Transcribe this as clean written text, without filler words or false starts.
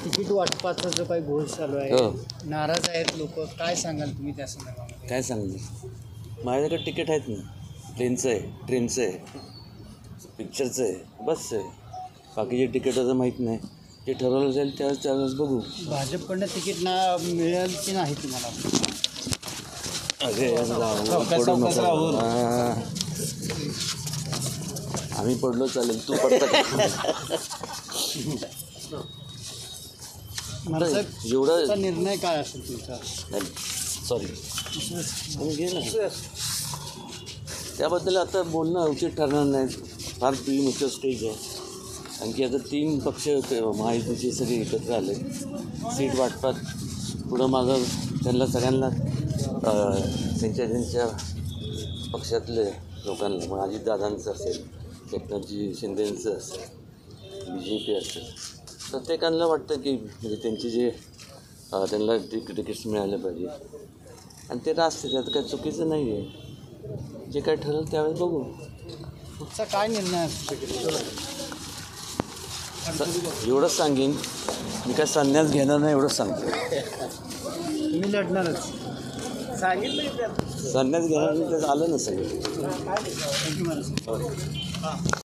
Ticket वाटपाचा जो काही घोळ चालू आहे, हो. नाराज आहेत लोक, काय सांगाल तुम्ही त्या संदर्भामध्ये? काय सांगणार, माझ्याकडे तिकीट आहेत ना, प्लेनचं आहे, ट्रेनचं आहे, पिक्चरचं आहे, बसचं आहे. बाकीचे तिकीटाचं माहीत नाही, ते ठरवलं जाईल त्यावेळेस बघू. भाजपकडनं तिकीट मिळेल की नाही तुम्हाला? अरे पडू नको. आम्ही पडलो चालेल, तू पडता एवढा निर्णय काय असेल तुमचा? सॉरी घे ना, त्याबद्दल आता बोलणं उचित ठरणार नाही. फार प्रीमॅच्युअर स्टेज आहे. आणखी आता 3 पक्ष महायुतीचे सगळे एकत्र आले, सीट वाटपात पुढं मागं त्यांना सगळ्यांना त्यांच्या पक्षातले लोकांना, मग अजितदादांचं असेल, एकनाथजी शिंदेंचं असेल, BJP असेल, प्रत्येकाला वाटतं की म्हणजे त्यांचे जे त्यांना तिकीट्स मिळालं पाहिजे आणि ते रास्ते, त्यात काही चुकीचं नाही आहे. जे काय ठरलं त्यावेळेस बघू. पुढचा काय निर्णय असू शकेल? एवढंच सांगेन, मी काय संन्यास घेणार नाही, एवढंच सांगतो. तुम्ही लढणारच सांगितलं. संन्यास घेणार नाही तर आलं नसेल. थँक्यू महाराज.